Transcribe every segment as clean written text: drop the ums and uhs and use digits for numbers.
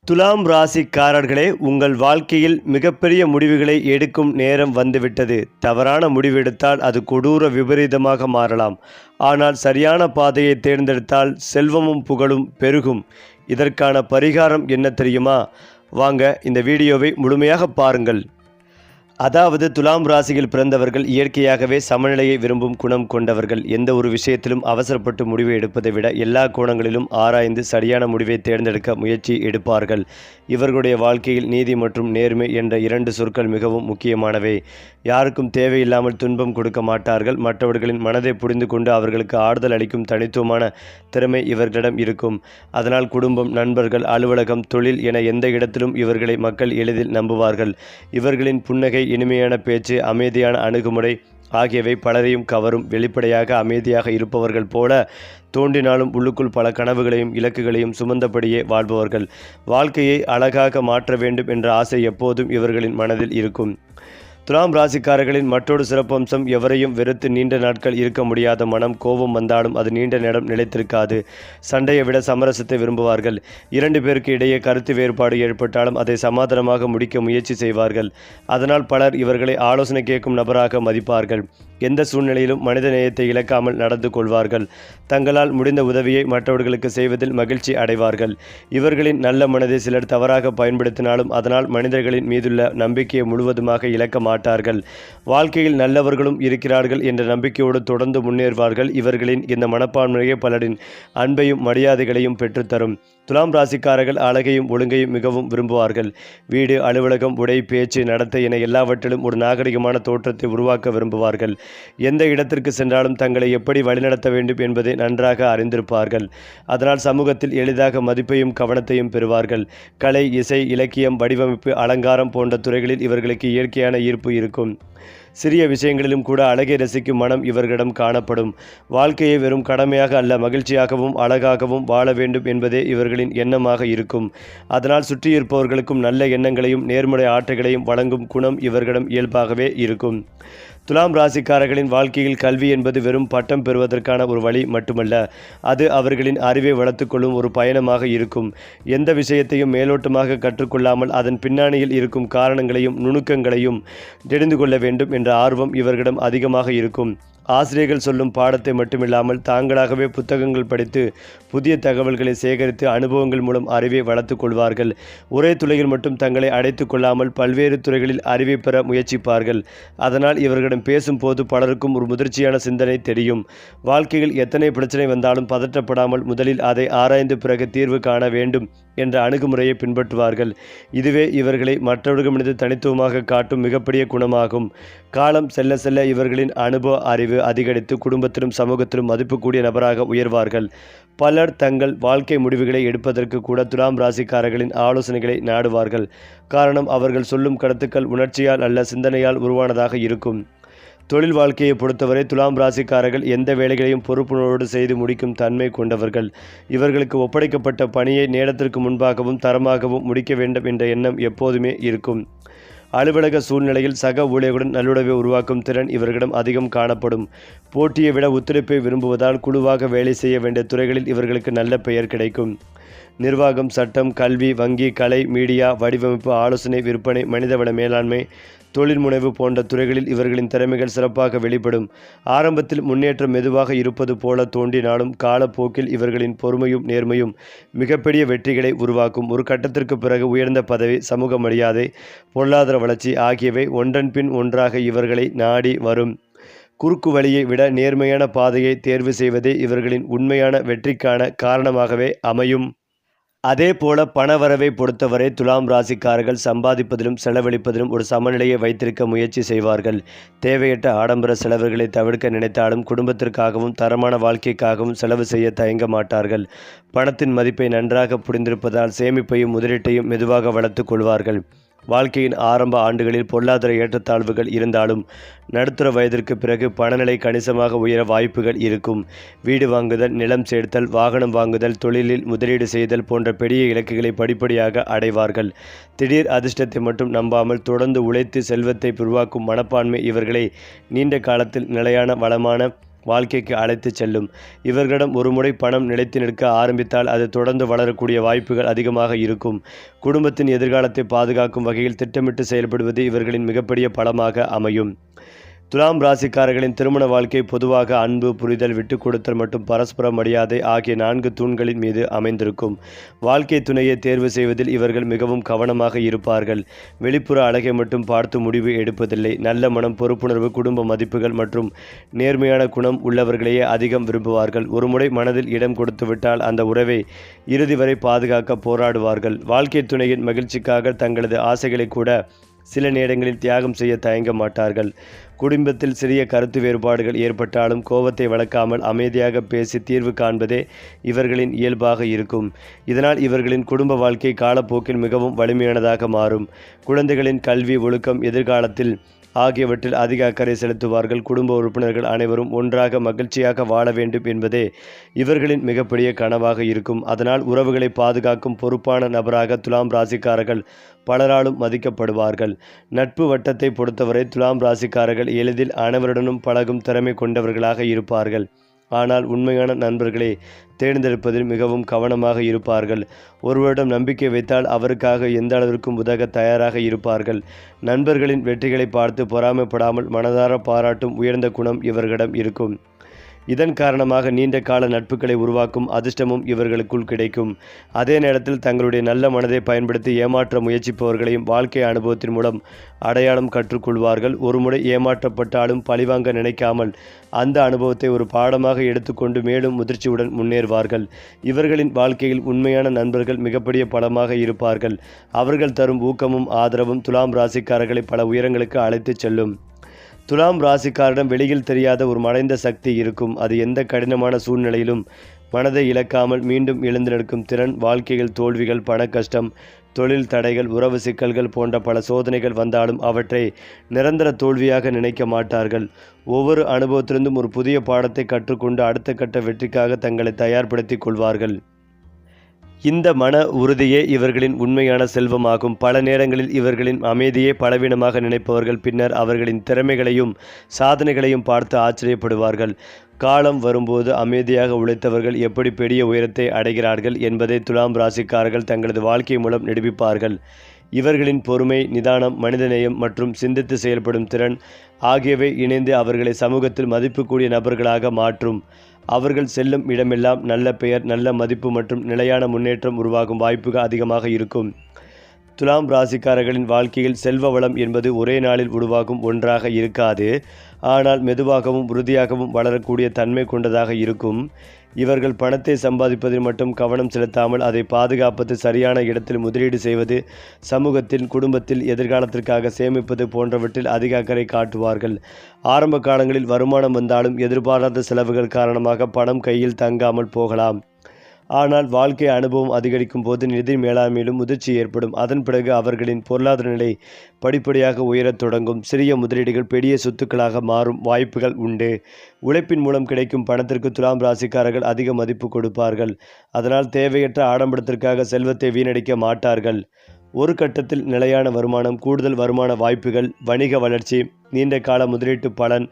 துலாம் ராசிக்காரர்களே, உங்கள் வாழ்க்கையில் மிகப்பெரிய முடிவுகளை எடுக்கும் நேரம் வந்துவிட்டது. தவறான முடிவெடுத்தால் அது கொடூர விபரீதமாக மாறலாம். ஆனால் சரியான பாதையை தேர்ந்தெடுத்தால் செல்வமும் புகழும் பெருகும். இதற்கான பரிகாரம் என்ன தெரியுமா? வாங்க இந்த வீடியோவை முழுமையாக பாருங்கள். அதாவது துலாம் ராசியில் பிறந்தவர்கள் இயற்கையாகவே சமநிலையை விரும்பும் குணம் கொண்டவர்கள். எந்த ஒரு விஷயத்திலும் அவசரப்பட்டு முடிவை எடுப்பதை விட எல்லா கோணங்களிலும் ஆராய்ந்து சரியான முடிவை தேர்ந்தெடுக்க முயற்சி எடுப்பார்கள். இவர்களுடைய வாழ்க்கையில் நீதி மற்றும் நேர்மை என்ற இரண்டு சொற்கள் மிகவும் முக்கியமானவை. யாருக்கும் தேவையில்லாமல் துன்பம் கொடுக்க மாட்டார்கள். மற்றவர்களின் மனதை புரிந்து கொண்டு அவர்களுக்கு ஆறுதல் அளிக்கும் தனித்துவமான திறமை இவர்களிடம் இருக்கும். அதனால் குடும்பம், நண்பர்கள், அலுவலகம், தொழில் என எந்த இடத்திலும் இவர்களை மக்கள் எளிதில் நம்புவார்கள். இவர்களின் புன்னகை, இனிமையான பேச்சு, அமைதியான அணுகுமுறை ஆகியவை பலரையும் கவரும். வெளிப்படையாக அமைதியாக இருப்பவர்கள் போல தோன்றினாலும் உள்ளுக்குள் பல கனவுகளையும் இலக்குகளையும் சுமந்தபடியே வாழ்பவர்கள். வாழ்க்கையை அழகாக மாற்ற வேண்டும் என்ற ஆசை எப்போதும் இவர்களின் மனதில் இருக்கும். துலாம் ராசிக்காரர்களின் மற்றொரு சிறப்பம்சம் எவரையும் வெறுத்து நீண்ட நாட்கள் இருக்க முடியாத மனம். கோபம் வந்தாலும் அது நீண்ட நேரம் நிலைத்திருக்காது. சண்டையை விட சமரசத்தை விரும்புவார்கள். இரண்டு பேருக்கு இடையே கருத்து வேறுபாடு ஏற்பட்டாலும் அதை சமாதானமாக முடிக்க முயற்சி செய்வார்கள். அதனால் பலர் இவர்களை ஆலோசனை கேட்கும் நபராக மதிப்பார்கள். எந்த சூழ்நிலையிலும் மனித நேயத்தை இழக்காமல் நடந்து கொள்வார்கள். தங்களால் முடிந்த உதவியை மற்றவர்களுக்கு செய்வதில் மகிழ்ச்சி அடைவார்கள். இவர்களின் நல்ல மனதை சிலர் தவறாக பயன்படுத்தினாலும் அதனால் மனிதர்களின் மீதுள்ள நம்பிக்கையை முழுவதுமாக இழக்க மாட்டார்கள். வாழ்க்கையில் நல்லவர்களும் இருக்கிறார்கள் என்ற நம்பிக்கையோடு தொடர்ந்து முன்னேறுவார்கள். இவர்களின் இந்த மனப்பான்மையே பலரின் அன்பையும் மரியாதைகளையும் பெற்றுத்தரும். துலாம் ராசிக்காரர்கள் அழகையும் ஒழுங்கையும் மிகவும் விரும்புவார்கள். வீடு, அலுவலகம், உடை, பேச்சு, நடத்தை என எல்லாவற்றிலும் ஒரு நாகரிகமான தோற்றத்தை உருவாக்க விரும்புவார்கள். எந்த இடத்திற்கு சென்றாலும் தங்களை எப்படி வழிநடத்த வேண்டும் என்பதை நன்றாக அறிந்திருப்பார்கள். அதனால் சமூகத்தில் எளிதாக மதிப்பையும் கவனத்தையும் பெறுவார்கள். கலை, இசை, இலக்கியம், வடிவமைப்பு, அலங்காரம் போன்ற துறைகளில் இவர்களுக்கு இயற்கையான ஈர்ப்பு இருக்கும். சிறிய விஷயங்களிலும் கூட அழகை ரசிக்கும் மனம் இவர்களிடம் காணப்படும். வாழ்க்கையை வெறும் கடமையாக அல்ல, மகிழ்ச்சியாகவும் அழகாகவும் வாழ வேண்டும் என்பதே இவர்களின் எண்ணமாக இருக்கும். அதனால் சுற்றியிருப்பவர்களுக்கும் நல்ல எண்ணங்களையும் நேர்மறை ஆற்றல்களையும் வழங்கும் குணம் இவர்களிடம் இயல்பாகவே இருக்கும். துலாம் ராசிக்காரர்களின் வாழ்க்கையில் கல்வி என்பது வெறும் பட்டம் பெறுவதற்கான ஒரு வழி மட்டுமல்ல, அது அவர்களின் அறிவை வளர்த்துக்கொள்ளும் ஒரு பயணமாக இருக்கும். எந்த விஷயத்தையும் மேலோட்டமாக கற்றுக்கொள்ளாமல் அதன் பின்னணியில் இருக்கும் காரணங்களையும் நுணுக்கங்களையும் தெரிந்து கொள்ள வேண்டும் என்ற ஆர்வம் இவர்களிடம் அதிகமாக இருக்கும். ஆசிரியர்கள் சொல்லும் பாடத்தை மட்டுமில்லாமல் தாங்களாகவே புத்தகங்கள் படித்து புதிய தகவல்களை சேகரித்து அனுபவங்கள் மூலம் அறிவை வளர்த்து கொள்வார்கள். ஒரே துறையில் மட்டும் தங்களை அடைத்து கொள்ளாமல் பல்வேறு துறைகளில் அறிவை பெற முயற்சிப்பார்கள். அதனால் இவர்களிடம் பேசும்போது பலருக்கும் ஒரு முதிர்ச்சியான சிந்தனை தெரியும். வாழ்க்கையில் எத்தனை பிரச்சனை வந்தாலும் பதற்றப்படாமல் முதலில் அதை ஆராய்ந்து பிறகு தீர்வு காண வேண்டும் என்ற அணுகுமுறையை பின்பற்றுவார்கள். இதுவே இவர்களை மற்றவர்களிடமிருந்து தனித்துவமாக காட்டும் மிகப்பெரிய குணமாகும். காலம் செல்ல செல்ல இவர்களின் அனுபவ அறிவு அதிகரித்து குடும்பத்திலும் சமூகத்திலும் மதிப்புக்கூடிய நபராக உயர்வார்கள். பலர் தங்கள் வாழ்க்கை முடிவுகளை எடுப்பதற்கு கூட துலாம் ராசிக்காரர்களின் ஆலோசனைகளை நாடுவார்கள். காரணம், அவர்கள் சொல்லும் கருத்துக்கள் உணர்ச்சியால் அல்ல, சிந்தனையால் உருவானதாக இருக்கும். தொழில் வாழ்க்கையை பொறுத்தவரை துலாம் ராசிக்காரர்கள் எந்த வேலைகளையும் பொறுப்புணர்வோடு செய்து முடிக்கும் தன்மை கொண்டவர்கள். இவர்களுக்கு ஒப்படைக்கப்பட்ட பணியை நேரத்திற்கு முன்பாகவும் தரமாகவும் முடிக்க வேண்டும் என்ற எண்ணம் எப்போதுமே இருக்கும். அலுவலக சூழ்நிலையில் சக ஊழியர்களுடன் நல்லுறவை உருவாக்கும் திறன் இவர்களிடம் அதிகம் காணப்படும். போட்டியை விட ஒத்துழைப்பை விரும்புவதால் குழுவாக வேலை செய்ய வேண்டிய துறைகளில் இவர்களுக்கு நல்ல பெயர் கிடைக்கும். நிர்வாகம், சட்டம், கல்வி, வங்கி, கலை, மீடியா, வடிவமைப்பு, ஆலோசனை, விற்பனை, மனிதவள மேலாண்மை, தொழில் முனைவு போன்ற துறைகளில் இவர்களின் திறமைகள் சிறப்பாக வெளிப்படும். ஆரம்பத்தில் முன்னேற்றம் மெதுவாக இருப்பது போல தோன்றினாலும் காலப்போக்கில் இவர்களின் பொறுமையும் நேர்மையும் மிகப்பெரிய வெற்றிகளை உருவாக்கும். ஒரு கட்டத்திற்கு பிறகு உயர்ந்த பதவி, சமூக மரியாதை, பொருளாதார வளர்ச்சி ஆகியவை ஒன்றன் பின் ஒன்றாக இவர்களை நாடி வரும். குறுக்கு வழியை விட நேர்மையான பாதையை தேர்வு செய்வதே இவர்களின் உண்மையான வெற்றிக்கான காரணமாகவே அமையும். அதே போல பணவரவை பொறுத்தவரை துலாம் ராசிக்காரர்கள் சம்பாதிப்பதிலும் செலவழிப்பதிலும் ஒரு சமநிலையை வைத்திருக்க முயற்சி செய்வார்கள். தேவையற்ற ஆடம்பர செலவுகளை தவிர்க்க நினைத்தாலும் குடும்பத்திற்காகவும் தரமான வாழ்க்கைக்காகவும் செலவு செய்ய தயங்க மாட்டார்கள். பணத்தின் மதிப்பை நன்றாக புரிந்திருப்பதால் சேமிப்பையும் முதலீட்டையும் மெதுவாக வளர்த்து கொள்வார்கள். வாழ்க்கையின் ஆரம்ப ஆண்டுகளில் பொருளாதார ஏற்றத்தாழ்வுகள் இருந்தாலும் நடுத்தர வயதிற்கு பிறகு பணநிலை கணிசமாக உயர வாய்ப்புகள் இருக்கும். வீடு வாங்குதல், நிலம் சேர்த்தல், வாகனம் வாங்குதல், தொழிலில் முதலீடு செய்தல் போன்ற பெரிய இலக்குகளை படிப்படியாக அடைவார்கள். திடீர் அதிர்ஷ்டத்தை மட்டும் நம்பாமல் தொடர்ந்து உழைத்து செல்வத்தை உருவாக்கும் மனப்பான்மை இவர்களை நீண்ட காலத்தில் நிலையான வளமான வாழ்க்கைக்கு அழைத்து செல்லும். இவர்களிடம் ஒருமுறை பணம் நிலைத்து நிற்க ஆரம்பித்தால் அது தொடர்ந்து வளரக்கூடிய வாய்ப்புகள் அதிகமாக இருக்கும். குடும்பத்தின் எதிர்காலத்தை பாதுகாக்கும் வகையில் திட்டமிட்டு செயல்படுவது இவர்களின் மிகப்பெரிய பலமாக அமையும். துலாம் ராசிக்காரர்களின் திருமண வாழ்க்கை பொதுவாக அன்பு, புரிதல், விட்டுக் கொடுத்தல் மற்றும் பரஸ்பர மரியாதை ஆகிய 4 தூண்களின் மீது அமைந்திருக்கும். வாழ்க்கை துணையை தேர்வு செய்வதில் இவர்கள் மிகவும் கவனமாக இருப்பார்கள். வெளிப்புற அழகை மட்டும் பார்த்து முடிவு எடுப்பதில்லை. நல்ல மனம், பொறுப்புணர்வு, குடும்ப மதிப்புகள் மற்றும் நேர்மையான குணம் உள்ளவர்களையே அதிகம் விரும்புவார்கள். ஒருமுறை மனதில் இடம் கொடுத்துவிட்டால் அந்த உறவை இறுதி வரை பாதுகாக்க போராடுவார்கள். வாழ்க்கை துணையின் மகிழ்ச்சிக்காக தங்களது ஆசைகளை கூட சில நேரங்களில் தியாகம் செய்ய தயங்க மாட்டார்கள். குடும்பத்தில் சிறிய கருத்து வேறுபாடுகள் ஏற்பட்டாலும் கோபத்தை வளர்க்காமல் அமைதியாக பேசி தீர்வு காண்பதே இவர்களின் இயல்பாக இருக்கும். இதனால் இவர்களின் குடும்ப வாழ்க்கை காலப்போக்கில் மிகவும் வலிமையானதாக மாறும். குழந்தைகளின் கல்வி, ஒழுக்கம், எதிர்காலத்தில் ஆகியவற்றில் அதிக அக்கறை செலுத்துவார்கள். குடும்ப உறுப்பினர்கள் அனைவரும் ஒன்றாக மகிழ்ச்சியாக வாழ வேண்டும் என்பதே இவர்களின் மிகப்பெரிய கனவாக இருக்கும். அதனால் உறவுகளை பாதுகாக்கும் பொறுப்பான நபராக துலாம் ராசிக்காரர்கள் பலராலும் மதிக்கப்படுவார்கள். நட்பு வட்டத்தை பொறுத்தவரை துலாம் ராசிக்காரர்கள் எளிதில் அனைவருடனும் பழகும் திறமை கொண்டவர்களாக இருப்பார்கள். ஆனால் உண்மையான நண்பர்களை தேர்ந்தெடுப்பதில் மிகவும் கவனமாக இருப்பார்கள். ஒருவரிடம் நம்பிக்கை வைத்தால் அவருக்காக எந்த அளவிற்கும் உதவ தயாராக இருப்பார்கள். நண்பர்களின் வெற்றிகளை பார்த்து பொறாமைப்படாமல் மனதார பாராட்டும் உயர்ந்த குணம் இவர்களிடம் இருக்கும். இதன் காரணமாக நீண்ட கால நட்புகளை உருவாக்கும் அதிர்ஷ்டமும் இவர்களுக்குள் கிடைக்கும். அதே நேரத்தில் தங்களுடைய நல்ல மனதை பயன்படுத்தி ஏமாற்ற முயற்சிப்பவர்களையும் வாழ்க்கை அனுபவத்தின் மூலம் அடையாளம் கற்றுக்கொள்வார்கள். ஒருமுறை ஏமாற்றப்பட்டாலும் பழிவாங்க நினைக்காமல் அந்த அனுபவத்தை ஒரு பாடமாக எடுத்துக்கொண்டு மேலும் முதிர்ச்சியுடன் முன்னேறுவார்கள். இவர்களின் வாழ்க்கையில் உண்மையான நண்பர்கள் மிகப்பெரிய பலமாக இருப்பார்கள். அவர்கள் தரும் ஊக்கமும் ஆதரவும் துலாம் ராசிக்காரர்களை பல உயரங்களுக்கு அழைத்துச் செல்லும். துலாம் ராசிக்காரிடம் வெளியில் தெரியாத ஒரு மறைந்த சக்தி இருக்கும். அது எந்த கடினமான சூழ்நிலையிலும் மனதை இழக்காமல் மீண்டும் எழுந்து நிற்கும் திறன். வாழ்க்கையில் தோல்விகள், பண கஷ்டம், தொழில் தடைகள், உறவு சிக்கல்கள் போன்ற பல சோதனைகள் வந்தாலும் அவற்றை நிரந்தர தோல்வியாக நினைக்க மாட்டார்கள். ஒவ்வொரு அனுபவத்திலிருந்தும் ஒரு புதிய பாடத்தை கற்றுக்கொண்டு அடுத்த கட்ட வெற்றிக்காக தங்களை தயார்படுத்திக் கொள்வார்கள். இந்த மன உறுதியே இவர்களின் உண்மையான செல்வமாகும். பல நேரங்களில் இவர்களின் அமைதியே பலவீனமாக நினைப்பவர்கள் பின்னர் அவர்களின் திறமைகளையும் சாதனைகளையும் பார்த்து ஆச்சரியப்படுவார்கள். காலம் வரும்போது அமைதியாக உழைத்தவர்கள் எப்படி பெரிய உயரத்தை அடைகிறார்கள் என்பதை துலாம் ராசிக்காரர்கள் தங்களது வாழ்க்கை மூலம் நிரூபிப்பார்கள். இவர்களின் பொறுமை, நிதானம், மனிதநேயம் மற்றும் சிந்தித்து செயல்படும் திறன் ஆகியவை இணைந்து அவர்களை சமூகத்தில் மதிப்புக்கூடிய நபர்களாக மாற்றும். அவர்கள் செல்லும் இடமெல்லாம் நல்ல பெயர், நல்ல மதிப்பு மற்றும் நிலையான முன்னேற்றம் உருவாகும் வாய்ப்புகள் அதிகமாக இருக்கும். துலாம் ராசிக்காரர்களின் வாழ்க்கையில் செல்வ வளம் என்பது ஒரே நாளில் உருவாகும் ஒன்றாக இருக்காது. ஆனால் மெதுவாகவும் உறுதியாகவும் வளரக்கூடிய தன்மை கொண்டதாக இருக்கும். இவர்கள் பணத்தை சம்பாதிப்பதில் மட்டும் கவனம் செலுத்தாமல் அதை பாதுகாப்பது, சரியான இடத்தில் முதலீடு செய்வது, சமூகத்தில், குடும்பத்தில் எதிர்காலத்திற்காக சேமிப்பது போன்றவற்றில் அதிக அக்கறை காட்டுவார்கள். ஆரம்ப காலங்களில் வருமானம் வந்தாலும் எதிர்பாராத செலவுகள் காரணமாக பணம் கையில் தங்காமல் போகலாம். ஆனால் வாழ்க்கை அனுபவம் அதிகரிக்கும் போது நிதி மேலாண்மையிலும் முதிர்ச்சி ஏற்படும். அதன் பிறகு அவர்களின் பொருளாதார நிலை படிப்படியாக உயரத் தொடங்கும். சிறிய முதலீடுகள் பெரிய சொத்துக்களாக மாறும் வாய்ப்புகள் உண்டு. உழைப்பின் மூலம் கிடைக்கும் பணத்திற்கு துலாம் ராசிக்காரர்கள் அதிக மதிப்பு கொடுப்பார்கள். அதனால் தேவையற்ற ஆடம்பரத்திற்காக செல்வத்தை வீணடிக்க மாட்டார்கள். ஒரு கட்டத்தில் நிலையான வருமானம், கூடுதல் வருமான வாய்ப்புகள், வணிக வளர்ச்சி, நீண்ட கால முதலீட்டு பலன்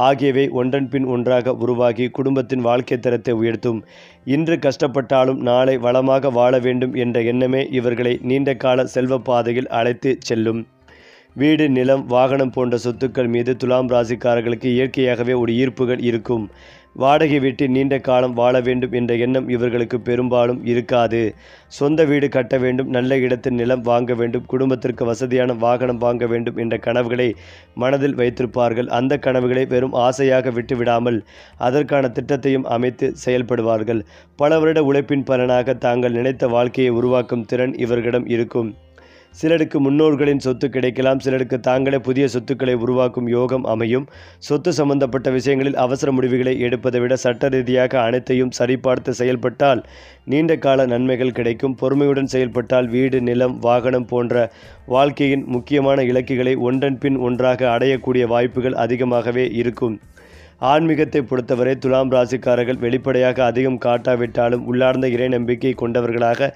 ஆகியவை ஒன்றன் பின் ஒன்றாக உருவாகி குடும்பத்தின் வாழ்க்கை தரத்தை உயர்த்தும். இன்று கஷ்டப்பட்டாலும் நாளை வளமாக வாழ வேண்டும் என்ற எண்ணமே இவர்களை நீண்ட கால செல்வ பாதையில் அழைத்து செல்லும். வீடு, நிலம், வாகனம் போன்ற சொத்துக்கள் மீது துலாம் ராசிக்காரர்களுக்கு இயற்கையாகவே ஒரு ஈர்ப்புகள் இருக்கும். வாடகை வீட்டில் நீண்ட காலம் வாழ வேண்டும் என்ற எண்ணம் இவர்களுக்கு பெரும்பாலும் இருக்காது. சொந்த வீடு கட்ட வேண்டும், நல்ல இடத்தில் நிலம் வாங்க வேண்டும், குடும்பத்திற்கு வசதியான வாகனம் வாங்க வேண்டும் என்ற கனவுகளை மனதில் வைத்திருப்பார்கள். அந்த கனவுகளை வெறும் ஆசையாக விட்டுவிடாமல் அதற்கான திட்டத்தையும் அமைத்து செயல்படுவார்கள். பல வருட உழைப்பின் பலனாக தாங்கள் நினைத்த வாழ்க்கையை உருவாக்கும் திறன் இவர்களிடம் இருக்கும். சிலருக்கு முன்னோர்களின் சொத்து கிடைக்கலாம். சிலருக்கு தாங்களே புதிய சொத்துக்களை உருவாக்கும் யோகம் அமையும். சொத்து சம்பந்தப்பட்ட விஷயங்களில் அவசர முடிவுகளை எடுப்பதை விட சட்ட ரீதியாக அனைத்தையும் சரிபார்த்து செயல்பட்டால் நீண்ட கால நன்மைகள் கிடைக்கும். பொறுமையுடன் செயல்பட்டால் வீடு, நிலம், வாகனம் போன்ற வாழ்க்கையின் முக்கியமான இலக்குகளை ஒன்றன் பின் ஒன்றாக அடையக்கூடிய வாய்ப்புகள் அதிகமாகவே இருக்கும். ஆன்மீகத்தை பொறுத்தவரை துலாம் ராசிக்காரர்கள் வெளிப்படையாக அதிகம் காட்டாவிட்டாலும் உள்ளார்ந்த இறை நம்பிக்கை கொண்டவர்களாக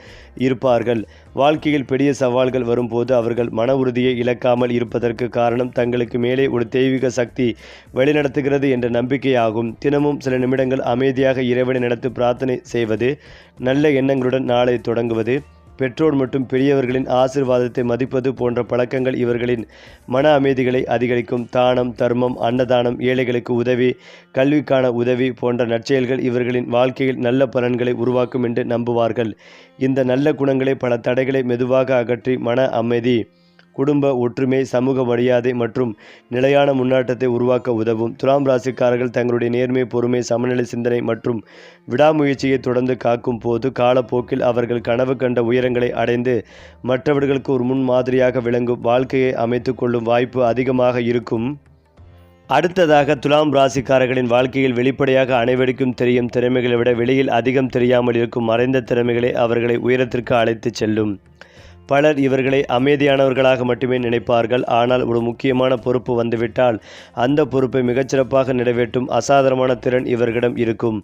இருப்பார்கள். வாழ்க்கையில் பெரிய சவால்கள் வரும்போது அவர்கள் மன உறுதியை இழக்காமல் இருப்பதற்கு காரணம் தங்களுக்கு மேலே ஒரு தெய்வீக சக்தி வழிநடத்துகிறது என்ற நம்பிக்கையாகும். தினமும் சில நிமிடங்கள் அமைதியாக இறைவனை நடத்தி பிரார்த்தனை செய்வது, நல்ல எண்ணங்களுடன் நாளை தொடங்குவது, பெற்றோர் மற்றும் பெரியவர்களின் ஆசீர்வாதத்தை மதிப்பது போன்ற பழக்கங்கள் இவர்களின் மன அமைதிகளை அதிகரிக்கும். தானம், தர்மம், அன்னதானம், ஏழைகளுக்கு உதவி, கல்விக்கான உதவி போன்ற நற்செயல்கள் இவர்களின் வாழ்க்கையில் நல்ல பலன்களை உருவாக்கும் என்று நம்புவார்கள். இந்த நல்ல குணங்களை பல தடைகளை மெதுவாக அகற்றி மன அமைதி, குடும்ப ஒற்றுமை, சமூக மரியாதை மற்றும் நிலையான முன்னேற்றத்தை உருவாக்க உதவும். துலாம் ராசிக்காரர்கள் தங்களுடைய நேர்மை, பொறுமை, சமநிலை சிந்தனை மற்றும் விடாமுயற்சியை தொடர்ந்து காக்கும் போது காலப்போக்கில் அவர்கள் கனவு கண்ட உயரங்களை அடைந்து மற்றவர்களுக்கு ஒரு முன் மாதிரியாக விளங்கும் வாழ்க்கையை அமைத்து கொள்ளும் வாய்ப்பு அதிகமாக இருக்கும். அடுத்ததாக துலாம் ராசிக்காரர்களின் வாழ்க்கையில் வெளிப்படையாக அனைவருக்கும் தெரியும் திறமைகளை விட வெளியில் அதிகம் தெரியாமல் இருக்கும் மறைந்த திறமைகளை அவர்களை உயரத்திற்கு அழைத்து செல்லும். பலர் இவர்களை அமைதியானவர்களாக மட்டுமே நினைப்பார்கள். ஆனால் ஒரு முக்கியமான பொறுப்பு வந்துவிட்டால் அந்த பொறுப்பை மிகச்சிறப்பாக நிறைவேற்றும் அசாதாரணமான திறன் இவர்களிடம் இருக்கும்.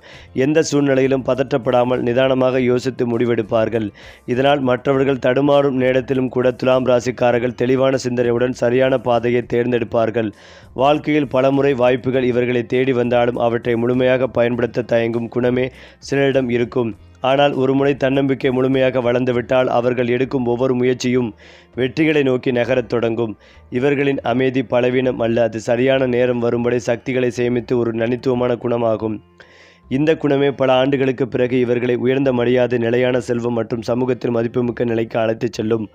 எந்த சூழ்நிலையிலும் பதற்றப்படாமல் நிதானமாக யோசித்து முடிவெடுப்பார்கள். இதனால் மற்றவர்கள் தடுமாறும் நேரத்திலும் கூட துலாம் ராசிக்காரர்கள் தெளிவான சிந்தனையுடன் சரியான பாதையை தேர்ந்தெடுப்பார்கள். வாழ்க்கையில் பலமுறை வாய்ப்புகள் இவர்களை தேடி வந்தாலும் அவற்றை முழுமையாக பயன்படுத்த தயங்கும் குணமே சிலரிடம் இருக்கும். ஆனால் ஒருமுறை தன்னம்பிக்கை முழுமையாக வளர்ந்துவிட்டால் அவர்கள் எடுக்கும் ஒவ்வொரு முயற்சியும் வெற்றிகளை நோக்கி நகரத் தொடங்கும். இவர்களின் அமைதி பலவீனம் அல்ல, அது சரியான நேரம் வரும்படி சக்திகளை சேமித்து ஒரு தனித்துவமான குணமாகும். இந்த குணமே பல ஆண்டுகளுக்கு பிறகு இவர்களை உயர்ந்த மரியாதை, நிலையான செல்வம் மற்றும் சமூகத்தில் மதிப்புமிக்க நிலைக்கு அழைத்துச் செல்லும்.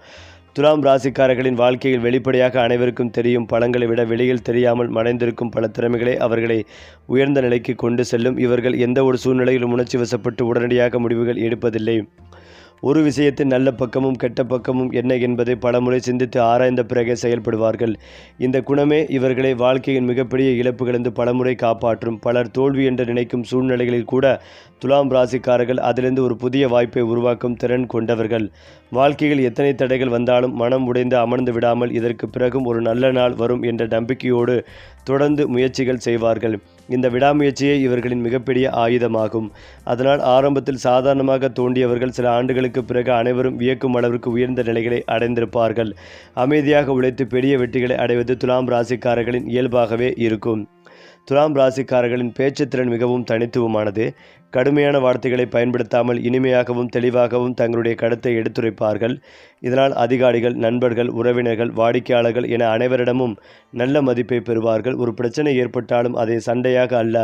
துலாம் ராசிக்காரர்களின் வாழ்க்கையில் வெளிப்படையாக அனைவருக்கும் தெரியும் பலங்களை விட வெளியில் தெரியாமல் மறைந்திருக்கும் பல திறமைகளை அவர்களை உயர்ந்த நிலைக்கு கொண்டு செல்லும். இவர்கள் எந்த ஒரு சூழ்நிலையிலும் உணர்ச்சி வசப்பட்டு உடனடியாக முடிவுகள் எடுப்பதில்லை. ஒரு விஷயத்தின் நல்ல பக்கமும் கெட்ட பக்கமும் என்ன என்பதை பலமுறை சிந்தித்து ஆராய்ந்த பிறகே செயல்படுவார்கள். இந்த குணமே இவர்களை வாழ்க்கையின் மிகப்பெரிய இழப்புகளிலிருந்து பலமுறை காப்பாற்றும். பலர் தோல்வி என்று நினைக்கும் சூழ்நிலைகளில் கூட துலாம் ராசிக்காரர்கள் அதிலிருந்து ஒரு புதிய வாய்ப்பை உருவாக்கும் திறன் கொண்டவர்கள். வாழ்க்கையில் எத்தனை தடைகள் வந்தாலும் மனம் உடைந்து அமர்ந்து விடாமல் இதற்கு பிறகும் ஒரு நல்ல நாள் வரும் என்ற நம்பிக்கையோடு தொடர்ந்து முயற்சிகள் செய்வார்கள். இந்த விடாமுயற்சியே இவர்களின் மிகப்பெரிய ஆயுதமாகும். அதனால் ஆரம்பத்தில் சாதாரணமாக தோன்றியவர்கள் சில ஆண்டுகளுக்கு பிறகு அனைவரும் வியக்கும் அளவிற்கு உயர்ந்த நிலைகளை அடைந்திருப்பார்கள். அமைதியாக உழைத்து பெரிய வெற்றிகளை அடைவது துலாம் ராசிக்காரர்களின் இயல்பாகவே இருக்கும். துலாம் ராசிக்காரர்களின் பேச்சுத்திறன் மிகவும் தனித்துவமானது. கடுமையான வார்த்தைகளை பயன்படுத்தாமல் இனிமையாகவும் தெளிவாகவும் தங்களுடைய கருத்தை எடுத்துரைப்பார்கள். இதனால் அதிகாரிகள், நண்பர்கள், உறவினர்கள், வாடிக்கையாளர்கள் என அனைவரிடமும் நல்ல மதிப்பை பெறுவார்கள். ஒரு பிரச்சனை ஏற்பட்டாலும் அதை சண்டையாக அல்ல,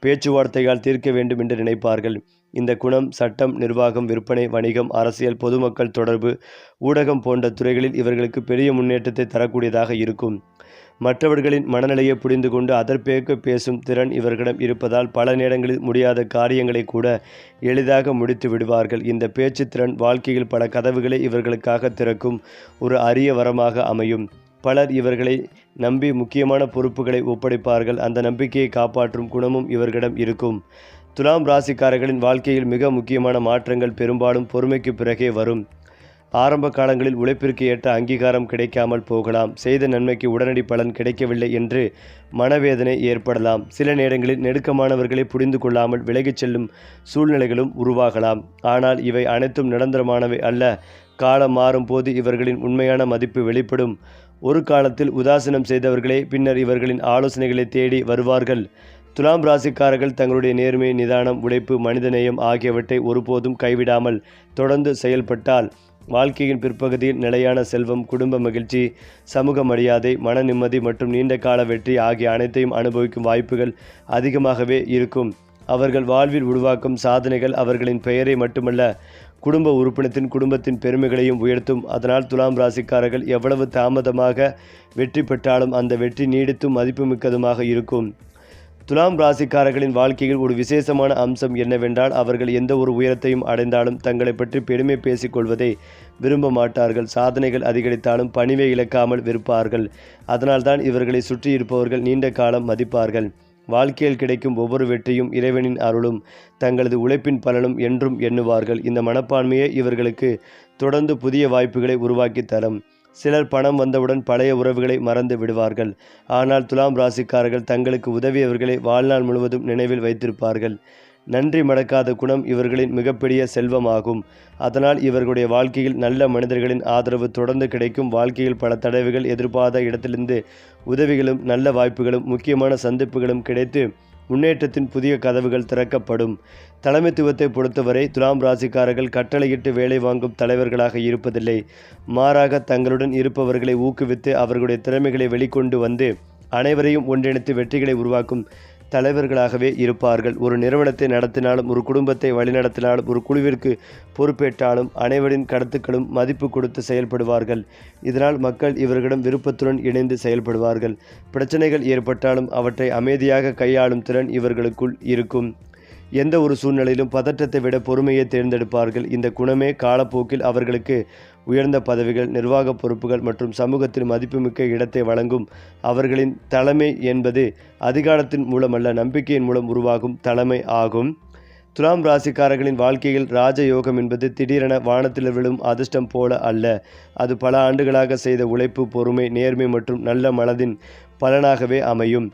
பேச்சுவார்த்தையால் தீர்க்க வேண்டும் என்று நினைப்பார்கள். இந்த குணம் சட்டம், நிர்வாகம், விற்பனை, வணிகம், அரசியல், பொதுமக்கள் தொடர்பு, ஊடகம் போன்ற துறைகளில் இவர்களுக்கு பெரிய முன்னேற்றத்தை தரக்கூடியதாக இருக்கும். மற்றவர்களின் மனநிலையை புரிந்து கொண்டு அதற்பேற்க பேசும் திறன் இவர்களிடம் இருப்பதால் பல நேரங்களில் முடியாத காரியங்களை கூட எளிதாக முடித்து விடுவார்கள். இந்த பேச்சு திறன் வாழ்க்கையில் பல கதவுகளை இவர்களுக்காக திறக்கும் ஒரு அரிய வரமாக அமையும். பலர் இவர்களை நம்பி முக்கியமான பொறுப்புகளை ஒப்படைப்பார்கள். அந்த நம்பிக்கையை காப்பாற்றும் குணமும் இவர்களிடம் இருக்கும். துலாம் ராசிக்காரர்களின் வாழ்க்கையில் மிக முக்கியமான மாற்றங்கள் பெரும்பாலும் பொறுமைக்கு பிறகே வரும். ஆரம்ப காலங்களில் உழைப்பிற்கு ஏற்ற அங்கீகாரம் கிடைக்காமல் போகலாம். செய்த நன்மைக்கு உடனடி பலன் கிடைக்கவில்லை என்று மனவேதனை ஏற்படலாம். சில நேரங்களில் நெருக்கமானவர்களை புரிந்து கொள்ளாமல் விலகிச் செல்லும் சூழ்நிலைகளும் உருவாகலாம். ஆனால் இவை அனைத்தும் நிரந்தரமானவை அல்ல. காலம் மாறும் போது இவர்களின் உண்மையான மதிப்பு வெளிப்படும். ஒரு காலத்தில் உதாசீனம் செய்தவர்களே பின்னர் இவர்களின் ஆலோசனைகளை தேடி வருவார்கள். துலாம் ராசிக்காரர்கள் தங்களுடைய நேர்மை, நிதானம், உழைப்பு, மனிதநேயம் ஆகியவற்றை ஒருபோதும் கைவிடாமல் தொடர்ந்து செயல்பட்டால் வாழ்க்கையின் பிற்பகுதியில் நிலையான செல்வம், குடும்ப மகிழ்ச்சி, சமூக மரியாதை, மன நிம்மதி மற்றும் நீண்ட கால வெற்றி ஆகிய அனைத்தையும் அனுபவிக்கும் வாய்ப்புகள் அதிகமாகவே இருக்கும். அவர்கள் வாழ்வில் உருவாக்கும் சாதனைகள் அவர்களின் பெயரை மட்டுமல்ல, குடும்ப உறுப்பினத்தின் குடும்பத்தின் பெருமைகளையும் உயர்த்தும். அதனால் துலாம் ராசிக்காரர்கள் எவ்வளவு தாமதமாக வெற்றி பெற்றாலும் அந்த வெற்றி நீடித்தும் மதிப்புமிக்கதுமாக இருக்கும். துலாம் ராசிக்காரர்களின் வாழ்க்கையில் ஒரு விசேஷமான அம்சம் என்னவென்றால் அவர்கள் எந்த ஒரு உயரத்தையும் அடைந்தாலும் தங்களை பற்றி பெருமை பேசிக்கொள்வதை விரும்ப மாட்டார்கள். சாதனைகள் அதிகரித்தாலும் பணிவை இழக்காமல் விருப்பார்கள். அதனால்தான் இவர்களை சுற்றி இருப்பவர்கள் நீண்ட காலம் மதிப்பார்கள். வாழ்க்கையில் கிடைக்கும் ஒவ்வொரு வெற்றியும் இறைவனின் அருளும் தங்களது உழைப்பின் பலனும் என்றும் எண்ணுவார்கள். இந்த மனப்பான்மையே இவர்களுக்கு தொடர்ந்து புதிய வாய்ப்புகளை உருவாக்கி தரும். சிலர் பணம் வந்தவுடன் பழைய உறவுகளை மறந்து விடுவார்கள். ஆனால் துலாம் ராசிக்காரர்கள் தங்களுக்கு உதவியவர்களை வாழ்நாள் முழுவதும் நினைவில் வைத்திருப்பார்கள். நன்றி மறக்காத குணம் இவர்களின் மிகப்பெரிய செல்வமாகும். அதனால் இவர்களுடைய வாழ்க்கையில் நல்ல மனிதர்களின் ஆதரவு தொடர்ந்து கிடைக்கும். வாழ்க்கையில் பல தடவைகள் எதிர்பாராத இடத்திலிருந்து உதவிகளும் நல்ல வாய்ப்புகளும் முக்கியமான சந்திப்புகளும் கிடைத்து முன்னேற்றத்தின் புதிய கதவுகள் திறக்கப்படும். தலைமைத்துவத்தை பொறுத்தவரை துலாம் ராசிக்காரர்கள் கட்டளையிட்டு வேலை வாங்கும் தலைவர்களாக இருப்பதில்லை. மாறாக தங்களுடன் இருப்பவர்களை ஊக்குவித்து அவர்களுடைய திறமைகளை வெளிக்கொண்டு வந்து அனைவரையும் ஒன்றிணைத்து வெற்றிகளை உருவாக்கும் தலைவர்களாகவே இருப்பார்கள். ஒரு நிறுவனத்தை நடத்தினாலும், ஒரு குடும்பத்தை வழிநடத்தினாலும், ஒரு குழுவிற்கு பொறுப்பேற்றாலும் அனைவரின் கருத்துக்களும் மதிப்பு கொடுத்து செயல்படுவார்கள். இதனால் மக்கள் இவர்களிடம் விருப்பத்துடன் இணைந்து செயல்படுவார்கள். பிரச்சனைகள் ஏற்பட்டாலும் அவற்றை அமைதியாக கையாளும் திறன் இவர்களுக்குள் இருக்கும். எந்த ஒரு சூழ்நிலையிலும் பதற்றத்தை விட பொறுமையை தேர்ந்தெடுப்பார்கள். இந்த குணமே காலப்போக்கில் அவர்களுக்கு உயர்ந்த பதவிகள், நிர்வாக பொறுப்புகள் மற்றும் சமூகத்தில் மதிப்புமிக்க இடத்தை வழங்கும். அவர்களின் தலைமை என்பது அதிகாரத்தின் மூலமல்ல, நம்பிக்கையின் மூலம் உருவாகும் தலைமை ஆகும். துலாம் ராசிக்காரர்களின் வாழ்க்கையில் ராஜயோகம் என்பது திடீரென வானத்தில் விழும் அதிர்ஷ்டம் போல அல்ல. அது பல ஆண்டுகளாக செய்த உழைப்பு, பொறுமை, நேர்மை மற்றும் நல்ல மனதின் பலனாகவே அமையும்.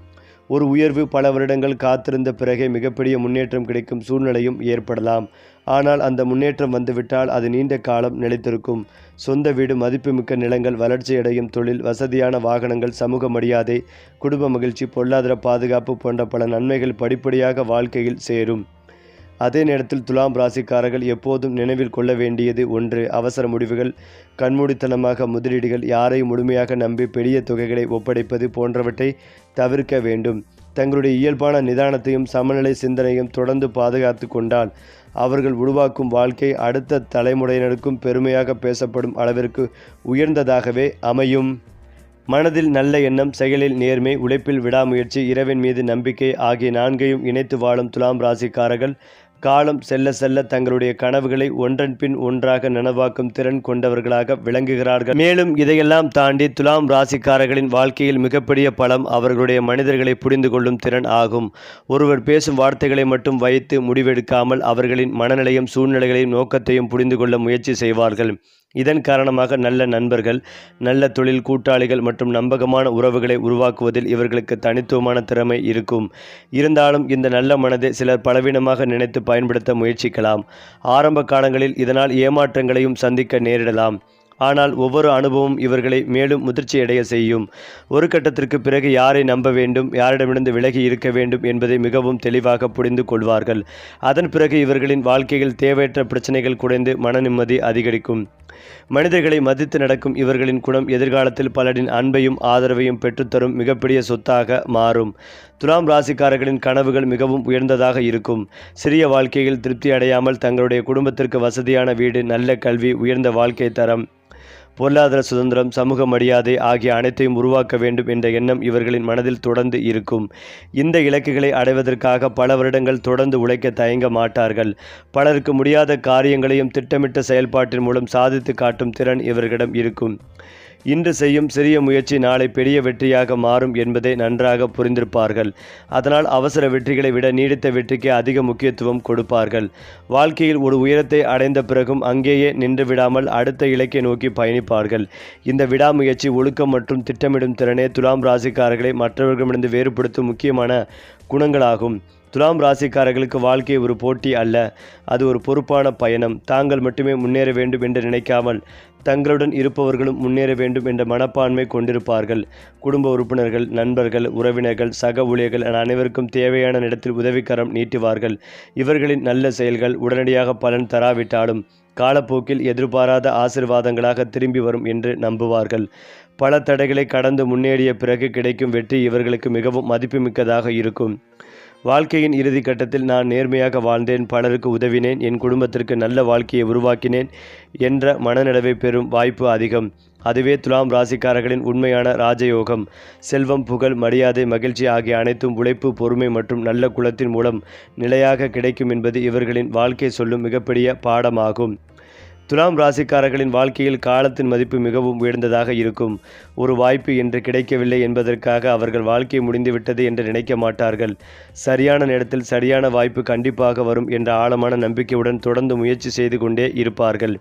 ஒரு உயர்வு பல வருடங்கள் காத்திருந்த பிறகே மிகப்பெரிய முன்னேற்றம் கிடைக்கும் சூழ்நிலையும் ஏற்படலாம். ஆனால் அந்த முன்னேற்றம் வந்துவிட்டால் அது நீண்ட காலம் நிலைத்திருக்கும். சொந்த வீடு, மதிப்புமிக்க நிலங்கள், வளர்ச்சியடையும் தொழில், வசதியான வாகனங்கள், சமூக மரியாதை, குடும்ப மகிழ்ச்சி, பொருளாதார பாதுகாப்பு போன்ற பல நன்மைகள் படிப்படியாக வாழ்க்கையில் சேரும். அதே நேரத்தில் துலாம் ராசிக்காரர்கள் எப்போதும் நினைவில் கொள்ள வேண்டியது ஒன்று: அவசர முடிவுகள், கண்மூடித்தனமாக முதலீடுகள், யாரையும் முழுமையாக நம்பி பெரிய தொகைகளை ஒப்படைப்பது போன்றவற்றை தவிர்க்க வேண்டும். தங்களுடைய இயல்பான நிதானத்தையும் சமநிலை சிந்தனையும் தொடர்ந்து பாதுகாத்து கொண்டால் அவர்கள் உருவாக்கும் வாழ்க்கை அடுத்த தலைமுறையினருக்கும் பெருமையாக பேசப்படும் அளவிற்கு உயர்ந்ததாகவே அமையும். மனதில் நல்ல எண்ணம், செயலில் நேர்மை, உழைப்பில் விடாமுயற்சி, இறைவன் மீது நம்பிக்கை ஆகிய நான்கையும் இணைத்து வாழும் துலாம் ராசிக்காரர்கள் காலம் செல்ல செல்ல தங்களுடைய கனவுகளை ஒன்றன் பின் ஒன்றாக நனவாக்கும் திறன் கொண்டவர்களாக விளங்குகிறார்கள். மேலும் இதையெல்லாம் தாண்டி துலாம் ராசிக்காரர்களின் வாழ்க்கையில் மிகப்பெரிய பலம் அவர்களுடைய மனிதர்களை புரிந்து கொள்ளும் திறன் ஆகும். ஒருவர் பேசும் வார்த்தைகளை மட்டும் வைத்து முடிவெடுக்காமல் அவர்களின் மனநிலையும் சூழ்நிலைகளையும் நோக்கத்தையும் புரிந்து கொள்ள முயற்சி செய்வார்கள். இதன் காரணமாக நல்ல நண்பர்கள், நல்ல தொழில் கூட்டாளிகள் மற்றும் நம்பகமான உறவுகளை உருவாக்குவதில் இவர்களுக்கு தனித்துவமான திறமை இருக்கும். இருந்தாலும் இந்த நல்ல மனதை சிலர் பலவீனமாக நினைத்து பயன்படுத்த முயற்சிக்கலாம். ஆரம்ப காலங்களில் இதனால் ஏமாற்றங்களையும் சந்திக்க நேரிடலாம். ஆனால் ஒவ்வொரு அனுபவம் இவர்களை மேலும் முதிர்ச்சியடைய செய்யும். ஒரு கட்டத்திற்கு பிறகு யாரை நம்ப வேண்டும், யாரிடமிருந்து விலகி இருக்க வேண்டும் என்பதை மிகவும் தெளிவாக புரிந்து கொள்வார்கள். அதன் பிறகு இவர்களின் வாழ்க்கையில் தேவையற்ற பிரச்சனைகள் குறைந்து மன நிம்மதி அதிகரிக்கும். மனிதர்களை மதித்து நடக்கும் இவர்களின் குணம் எதிர்காலத்தில் பலரின் அன்பையும் ஆதரவையும் பெற்றுத்தரும் மிகப்பெரிய சொத்தாக மாறும். துலாம் ராசிக்காரர்களின் கனவுகள் மிகவும் உயர்ந்ததாக இருக்கும். சிறிய வாழ்க்கையில் திருப்தி அடையாமல் தங்களுடைய குடும்பத்திற்கு வசதியான வீடு, நல்ல கல்வி, உயர்ந்த வாழ்க்கை தரம், பொருளாதார சுதந்திரம், சமூக மரியாதை ஆகிய அனைத்தையும் உருவாக்க வேண்டும் என்ற எண்ணம் இவர்களின் மனதில் தொடர்ந்து இருக்கும். இந்த இலக்குகளை அடைவதற்காக பல வருடங்கள் தொடர்ந்து உழைக்க தயங்க மாட்டார்கள். பலருக்கு முடியாத காரியங்களையும் திட்டமிட்ட செயல்பாட்டின் மூலம் சாதித்து காட்டும் திறன் இவர்களிடம் இருக்கும். இன்று செய்யும் சிறிய முயற்சி நாளை பெரிய வெற்றியாக மாறும் என்பதை நன்றாக புரிந்திருப்பார்கள். அதனால் அவசர வெற்றிகளை விட நீடித்த வெற்றிக்கு அதிக முக்கியத்துவம் கொடுப்பார்கள். வாழ்க்கையில் ஒரு உயரத்தை அடைந்த பிறகும் அங்கேயே நின்று விடாமல் அடுத்த இலக்கை நோக்கி பயணிப்பார்கள். இந்த விடாமுயற்சி, ஒழுக்கம் மற்றும் திட்டமிடும் திறனே துலாம் ராசிக்காரர்களை மற்றவர்களிடமிருந்து வேறுபடுத்தும் முக்கியமான குணங்களாகும். துலாம் ராசிக்காரர்களுக்கு வாழ்க்கை ஒரு போட்டி அல்ல, அது ஒரு பொறுப்பான பயணம். தாங்கள் மட்டுமே முன்னேற வேண்டும் என்று நினைக்காமல் தங்களுடன் இருப்பவர்களும் முன்னேற வேண்டும் என்ற மனப்பான்மை கொண்டிருப்பார்கள். குடும்ப உறுப்பினர்கள், நண்பர்கள், உறவினர்கள், சக ஊழியர்கள் என அனைவருக்கும் தேவையான இடத்தில் உதவிக்கரம் நீட்டுவார்கள். இவர்களின் நல்ல செயல்கள் உடனடியாக பலன் தராவிட்டாலும் காலப்போக்கில் எதிர்பாராத ஆசீர்வாதங்களாக திரும்பி வரும் என்று நம்புவார்கள். பல தடைகளை கடந்து முன்னேறிய பிறகு கிடைக்கும் வெற்றி இவர்களுக்கு மிகவும் மதிப்புமிக்கதாக இருக்கும். வாழ்க்கையின் இறுதி கட்டத்தில் நான் நேர்மையாக வாழ்ந்தேன், பலருக்கு உதவினேன், என் குடும்பத்திற்கு நல்ல வாழ்க்கையை உருவாக்கினேன் என்ற மனநிறைவை பெறும் வாய்ப்பு அதிகம். அதுவே துலாம் ராசிக்காரர்களின் உண்மையான ராஜயோகம். செல்வம், புகழ், மரியாதை, மகிழ்ச்சி ஆகிய அனைத்தும் உழைப்பு, பொறுமை மற்றும் நல்ல குலத்தின் மூலம் நிலையாக கிடைக்கும் என்பது இவர்களின் வாழ்க்கை சொல்லும் மிகப்பெரிய பாடமாகும். துலாம் ராசிக்காரர்களின் வாழ்க்கையில் காலத்தின் மதிப்பு மிகவும் உயர்ந்ததாக இருக்கும். ஒரு வாய்ப்பு என்று கிடைக்கவில்லை என்பதற்காக அவர்கள் வாழ்க்கை முடிந்துவிட்டது என்று நினைக்க மாட்டார்கள். சரியான நேரத்தில் சரியான வாய்ப்பு கண்டிப்பாக வரும் என்ற ஆழமான நம்பிக்கையுடன் தொடர்ந்து முயற்சி செய்து கொண்டே இருப்பார்கள்.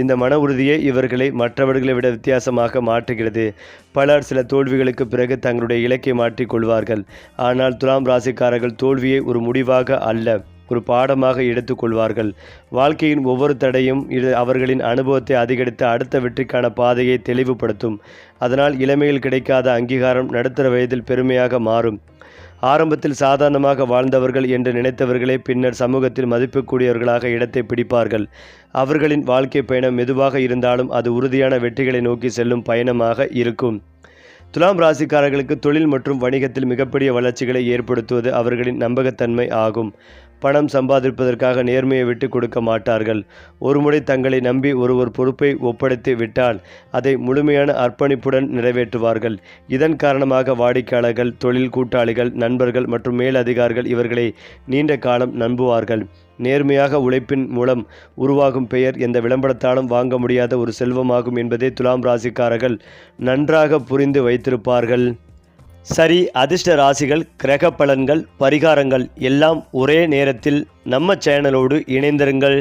இந்த மன உறுதியே இவர்களை மற்றவர்களை விட வித்தியாசமாக மாற்றுகிறது. பலர் சில தோல்விகளுக்கு பிறகு தங்களுடைய இலக்கை மாற்றிக்கொள்வார்கள். ஆனால் துலாம் ராசிக்காரர்கள் தோல்வியை ஒரு முடிவாக அல்ல, ஒரு பாடமாக எடுத்துக்கொள்வார்கள். வாழ்க்கையின் ஒவ்வொரு தடையும் இது அவர்களின் அனுபவத்தை அதிகரித்து அடுத்த வெற்றிக்கான பாதையை தெளிவுபடுத்தும். அதனால் இளமையில் கிடைக்காத அங்கீகாரம் நடுத்தர வயதில் பெருமையாக மாறும். ஆரம்பத்தில் சாதாரணமாக வாழ்ந்தவர்கள் என்று நினைத்தவர்களே பின்னர் சமூகத்தில் மதிப்புக்கூடியவர்களாக இடத்தை பிடிப்பார்கள். அவர்களின் வாழ்க்கை பயணம் மெதுவாக இருந்தாலும் அது உறுதியான வெற்றிகளை நோக்கி செல்லும் பயணமாக இருக்கும். துலாம் ராசிக்காரர்களுக்கு தொழில் மற்றும் வணிகத்தில் மிகப்பெரிய வளர்ச்சிகளை ஏற்படுத்துவது அவர்களின் நம்பகத்தன்மை ஆகும். பணம் சம்பாதிப்பதற்காக நேர்மையை விட்டு கொடுக்க மாட்டார்கள். ஒருமுறை தங்களை நம்பி ஒருவர் பொறுப்பை ஒப்படைத்து விட்டால் அதை முழுமையான அர்ப்பணிப்புடன் நிறைவேற்றுவார்கள். இதன் காரணமாக வாடிக்கையாளர்கள், தொழில் கூட்டாளிகள், நண்பர்கள் மற்றும் மேலதிகாரிகள் இவர்களை நீண்ட காலம் நம்புவார்கள். நேர்மையாக உழைப்பின் மூலம் உருவாகும் பெயர் எந்த விளம்பரத்தாலும் வாங்க முடியாத ஒரு செல்வமாகும் என்பதை துலாம் ராசிக்காரர்கள் நன்றாக புரிந்து வைத்திருப்பார்கள். சரி, அதிர்ஷ்ட ராசிகள், கிரக பலன்கள், பரிகாரங்கள் எல்லாம் ஒரே நேரத்தில் நம்ம சேனலோடு இணைந்திருங்கள்.